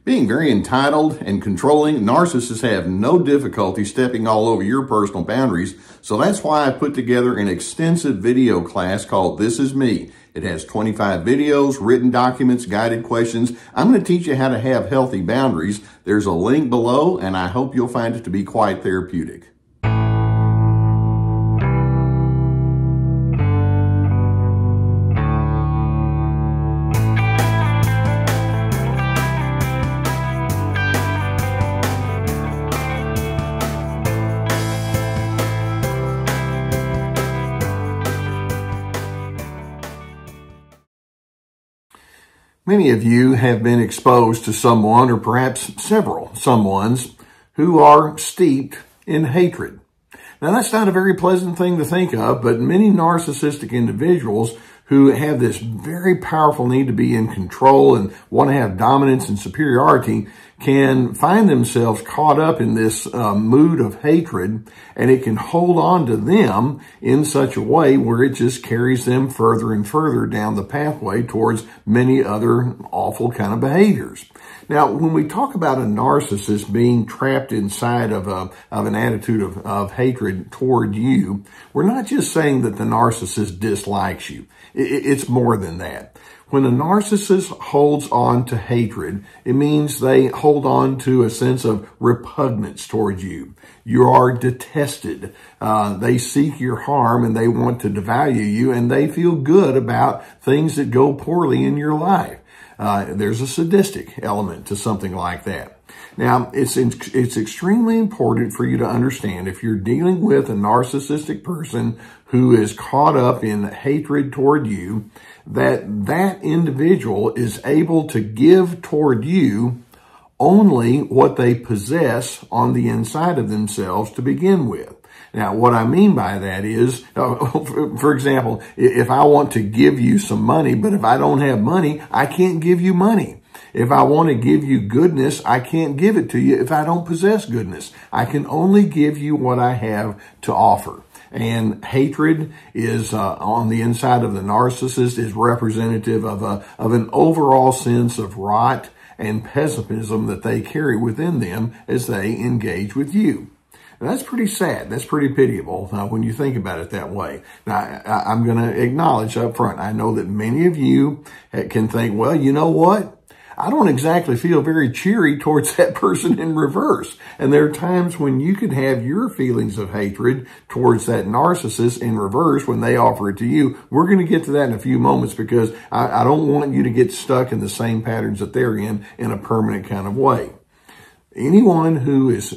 Being very entitled and controlling, narcissists have no difficulty stepping all over your personal boundaries. So that's why I put together an extensive video class called This Is Me. It has 25 videos, written documents, guided questions. I'm going to teach you how to have healthy boundaries. There's a link below, and I hope you'll find it to be quite therapeutic. Many of you have been exposed to someone, or perhaps several someones, who are steeped in hatred. Now, that's not a very pleasant thing to think of, but many narcissistic individuals who have this very powerful need to be in control and want to have dominance and superiority can find themselves caught up in this mood of hatred, and it can hold on to them in such a way where it just carries them further and further down the pathway towards many other awful kind of behaviors. Now, when we talk about a narcissist being trapped inside of an attitude of hatred toward you, we're not just saying that the narcissist dislikes you. It's more than that. When a narcissist holds on to hatred, it means they hold on to a sense of repugnance towards you. You are detested. They seek your harm and they want to devalue you, and they feel good about things that go poorly in your life. There's a sadistic element to something like that. Now, it's extremely important for you to understand, if you're dealing with a narcissistic person who is caught up in hatred toward you, that individual is able to give toward you only what they possess on the inside of themselves to begin with. Now, what I mean by that is, for example, if I want to give you some money, but if I don't have money, I can't give you money. If I want to give you goodness, I can't give it to you if I don't possess goodness. I can only give you what I have to offer. And hatred is on the inside of the narcissist is representative of an overall sense of rot and pessimism that they carry within them as they engage with you. And that's pretty sad. That's pretty pitiable when you think about it that way. Now, I'm going to acknowledge up front, I know that many of you can think, well, you know what? I don't exactly feel very cheery towards that person in reverse. And there are times when you could have your feelings of hatred towards that narcissist in reverse when they offer it to you. We're going to get to that in a few moments, because I don't want you to get stuck in the same patterns that they're in a permanent kind of way. Anyone who is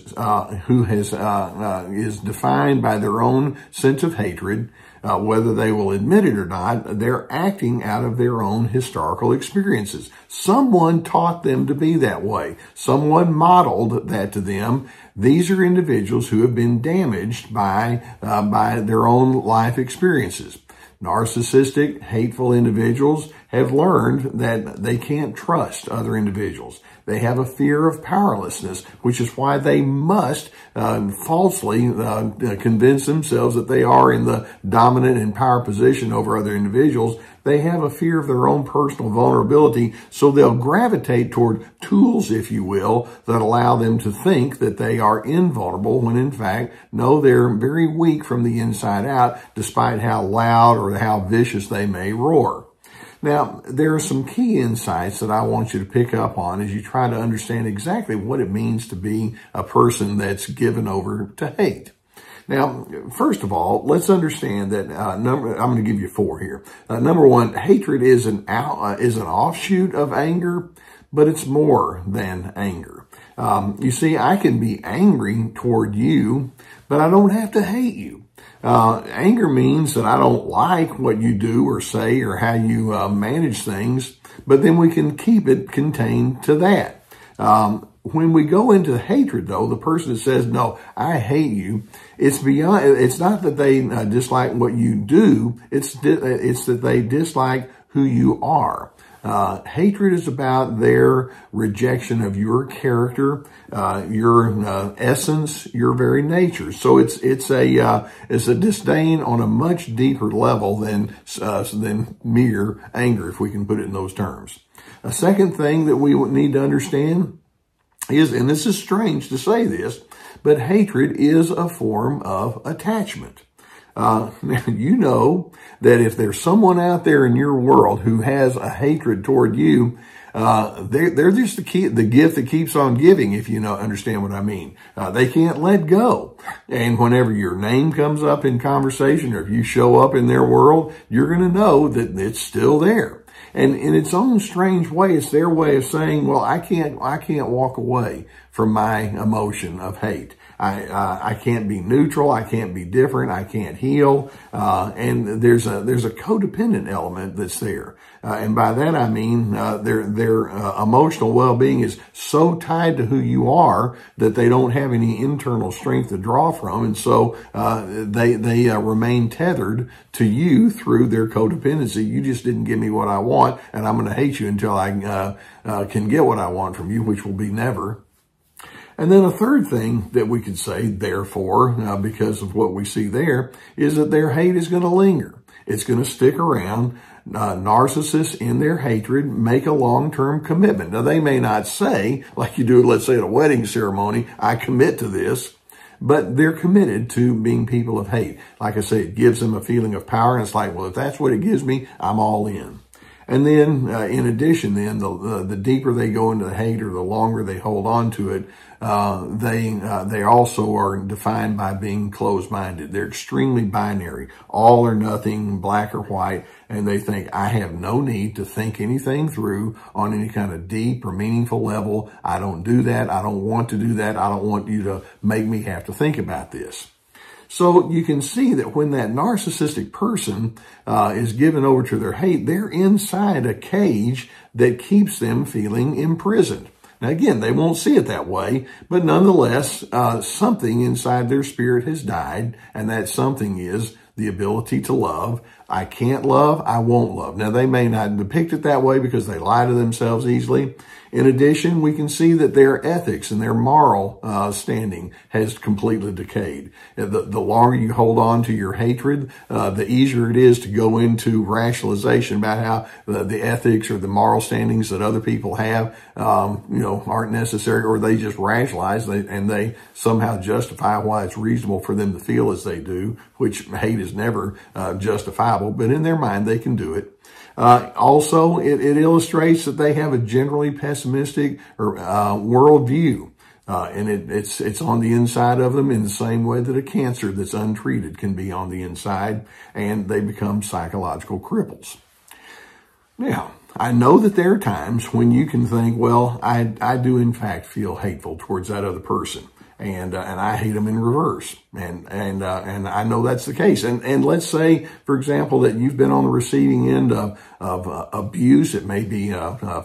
defined by their own sense of hatred, whether they will admit it or not, they're acting out of their own historical experiences. Someone taught them to be that way. Someone modeled that to them. These are individuals who have been damaged by their own life experiences. Narcissistic, hateful individuals have learned that they can't trust other individuals. They have a fear of powerlessness, which is why they must falsely convince themselves that they are in the dominant and power position over other individuals. They have a fear of their own personal vulnerability, so they'll gravitate toward tools, if you will, that allow them to think that they are invulnerable, when in fact, no, they're very weak from the inside out, despite how loud or how vicious they may roar. Now, there are some key insights that I want you to pick up on as you try to understand exactly what it means to be a person that's given over to hate. Now, first of all, let's understand that I'm going to give you four here. Number one, hatred is an offshoot of anger, but it's more than anger. You see, I can be angry toward you, but I don't have to hate you. Anger means that I don't like what you do or say or how you manage things, but then we can keep it contained to that. When we go into hatred, though, the person that says, no, I hate you, it's not that they dislike what you do, it's that they dislike who you are. Hatred is about their rejection of your character, your essence, your very nature. So it's a disdain on a much deeper level than mere anger, if we can put it in those terms. A second thing that we need to understand is, and this is strange to say this, but hatred is a form of attachment. Now, you know that if there's someone out there in your world who has a hatred toward you, they're just the gift that keeps on giving, if you understand what I mean. They can't let go. And whenever your name comes up in conversation, or if you show up in their world, you're going to know that it's still there. And in its own strange way, it's their way of saying, well, I can't walk away from my emotion of hate. I can't be neutral. I can't be different. I can't heal. And there's a codependent element that's there. And by that, I mean, their emotional well-being is so tied to who you are that they don't have any internal strength to draw from. And so, they remain tethered to you through their codependency. You just didn't give me what I want, and I'm going to hate you until I, can get what I want from you, which will be never. And then a third thing that we could say, therefore, because of what we see there, is that their hate is going to linger. It's going to stick around. Narcissists in their hatred make a long-term commitment. Now, they may not say, like you do, let's say at a wedding ceremony, I commit to this, but they're committed to being people of hate. Like I say, it gives them a feeling of power, and it's like, well, if that's what it gives me, I'm all in. And then, in addition, then the deeper they go into the hate, or the longer they hold on to it, they also are defined by being closed-minded. They're extremely binary, all or nothing, black or white, and they think, I have no need to think anything through on any kind of deep or meaningful level. I don't do that. I don't want to do that. I don't want you to make me have to think about this. So you can see that when that narcissistic person is given over to their hate, they're inside a cage that keeps them feeling imprisoned. Now, again, they won't see it that way, but nonetheless, something inside their spirit has died, and that something is the ability to love. I can't love, I won't love. Now, they may not depict it that way because they lie to themselves easily. In addition, we can see that their ethics and their moral standing has completely decayed. The longer you hold on to your hatred, the easier it is to go into rationalization about how the ethics or the moral standings that other people have, aren't necessary, or they just rationalize and they somehow justify why it's reasonable for them to feel as they do, which hate is never justifiable, but in their mind they can do it. Also, it illustrates that they have a generally pessimistic worldview, and it's on the inside of them in the same way that a cancer that's untreated can be on the inside, and they become psychological cripples. Now, I know that there are times when you can think, well, I do in fact feel hateful towards that other person. And I hate them in reverse. And I know that's the case. And let's say, for example, that you've been on the receiving end of abuse. It may be,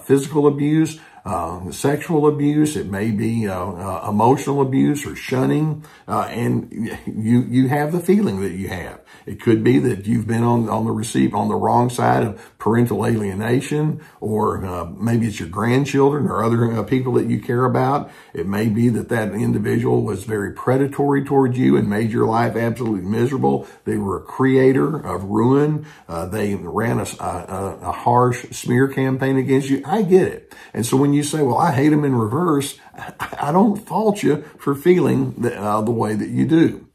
physical abuse, sexual abuse. It may be, emotional abuse or shunning. And you have the feeling that you have. It could be that you've been on the wrong side of parental alienation, or maybe it's your grandchildren or other people that you care about. It may be that individual was very predatory towards you and made your life absolutely miserable. They were a creator of ruin. They ran a harsh smear campaign against you. I get it. And so when you say, well, I hate them in reverse, I don't fault you for feeling the way that you do.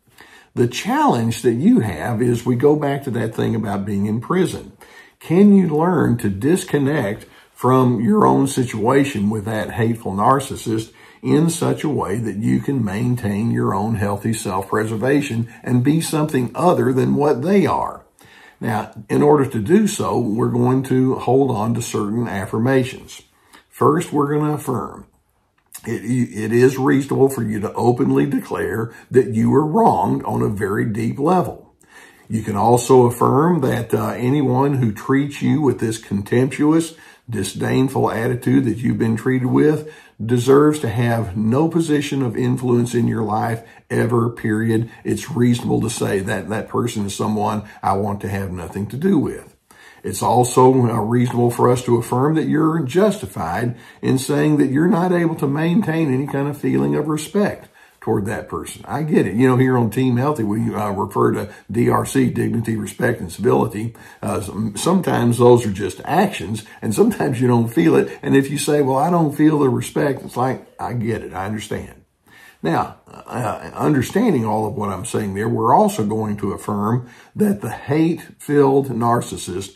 The challenge that you have is we go back to that thing about being in prison. Can you learn to disconnect from your own situation with that hateful narcissist in such a way that you can maintain your own healthy self-preservation and be something other than what they are? Now, in order to do so, we're going to hold on to certain affirmations. First, we're going to affirm. It is reasonable for you to openly declare that you were wronged on a very deep level. You can also affirm that anyone who treats you with this contemptuous, disdainful attitude that you've been treated with deserves to have no position of influence in your life ever, period. It's reasonable to say that that person is someone I want to have nothing to do with. It's also reasonable for us to affirm that you're justified in saying that you're not able to maintain any kind of feeling of respect toward that person. I get it. You know, here on Team Healthy, we refer to DRC, dignity, respect, and civility. Sometimes those are just actions, and sometimes you don't feel it. And if you say, well, I don't feel the respect, it's like, I get it. I understand. Now, understanding all of what I'm saying there, we're also going to affirm that the hate-filled narcissist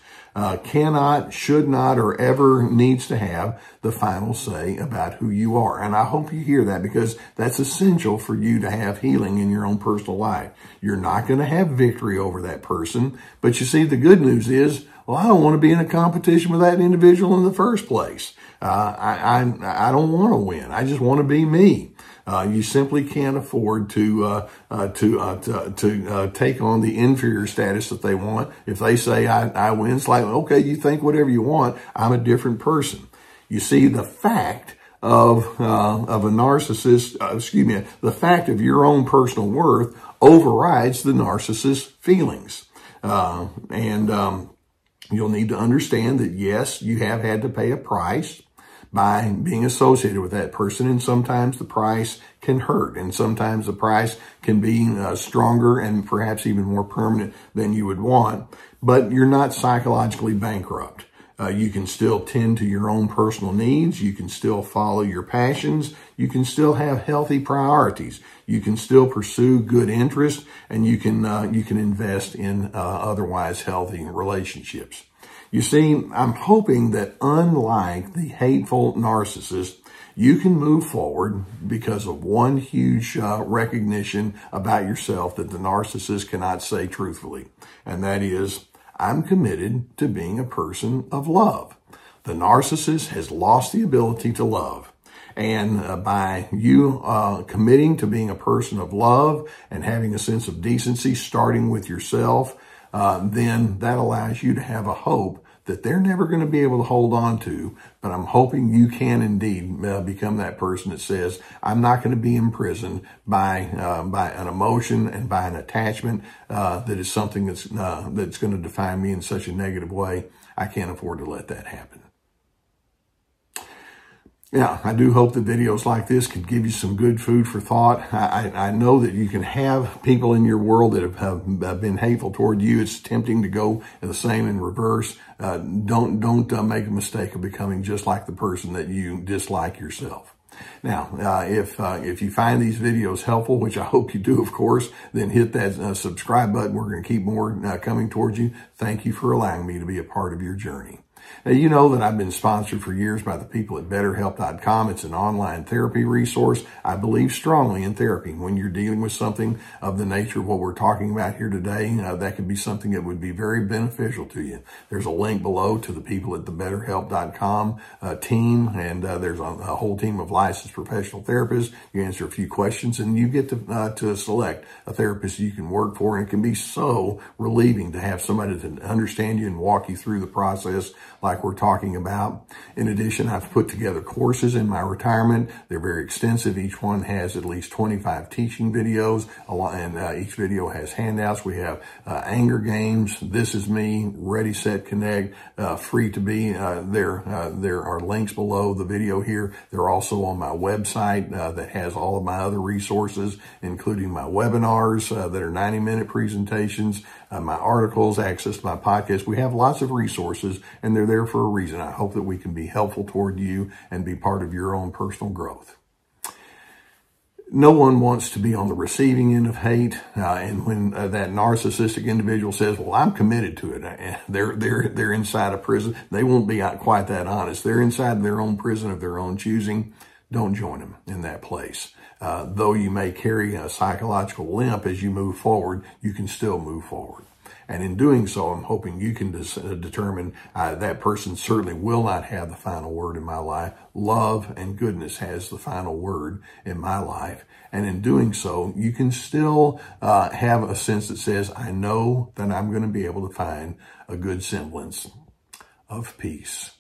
cannot, should not, or ever needs to have the final say about who you are. And I hope you hear that, because that's essential for you to have healing in your own personal life. You're not going to have victory over that person. But you see, the good news is, well, I don't want to be in a competition with that individual in the first place. I don't want to win. I just want to be me. You simply can't afford to take on the inferior status that they want. If they say I win, it's like, okay, you think whatever you want. I'm a different person. You see, the fact of a narcissist, the fact of your own personal worth overrides the narcissist's feelings. You'll need to understand that, yes, you have had to pay a price by being associated with that person. And sometimes the price can hurt. And sometimes the price can be stronger and perhaps even more permanent than you would want. But you're not psychologically bankrupt. You can still tend to your own personal needs. You can still follow your passions. You can still have healthy priorities. You can still pursue good interests, and you can invest in otherwise healthy relationships. You see, I'm hoping that unlike the hateful narcissist, you can move forward because of one huge recognition about yourself that the narcissist cannot say truthfully, and that is, I'm committed to being a person of love. The narcissist has lost the ability to love. And by you committing to being a person of love and having a sense of decency, starting with yourself, then that allows you to have a hope that they're never going to be able to hold on to. But I'm hoping you can indeed become that person that says, I'm not going to be imprisoned by an emotion and by an attachment that is something that's going to define me in such a negative way. I can't afford to let that happen. Yeah, I do hope that videos like this can give you some good food for thought. I know that you can have people in your world that have been hateful toward you. It's tempting to go the same in reverse. Don't make a mistake of becoming just like the person that you dislike yourself. Now, if you find these videos helpful, which I hope you do, of course, then hit that subscribe button. We're going to keep more coming towards you. Thank you for allowing me to be a part of your journey. Now, you know that I've been sponsored for years by the people at BetterHelp.com. It's an online therapy resource. I believe strongly in therapy. When you're dealing with something of the nature of what we're talking about here today, that could be something that would be very beneficial to you. There's a link below to the people at the BetterHelp.com team, and there's a whole team of licensed professional therapists. You answer a few questions, and you get to select a therapist you can work for, and it can be so relieving to have somebody to understand you and walk you through the process like we're talking about. In addition, I've put together courses in my retirement. They're very extensive. Each one has at least 25 teaching videos, and each video has handouts. We have anger games, This Is Me, Ready, Set, Connect, free to be. There are links below the video here. They're also on my website that has all of my other resources, including my webinars that are 90-minute presentations, my articles, access to my podcast. We have lots of resources, and they're there for a reason. I hope that we can be helpful toward you and be part of your own personal growth. No one wants to be on the receiving end of hate, and when that narcissistic individual says, well, I'm committed to it, they're inside a prison. They won't be quite that honest. They're inside their own prison of their own choosing. Don't join them in that place. Though you may carry a psychological limp as you move forward, you can still move forward. And in doing so, I'm hoping you can determine that person certainly will not have the final word in my life. Love and goodness has the final word in my life. And in doing so, you can still have a sense that says, I know that I'm going to be able to find a good semblance of peace.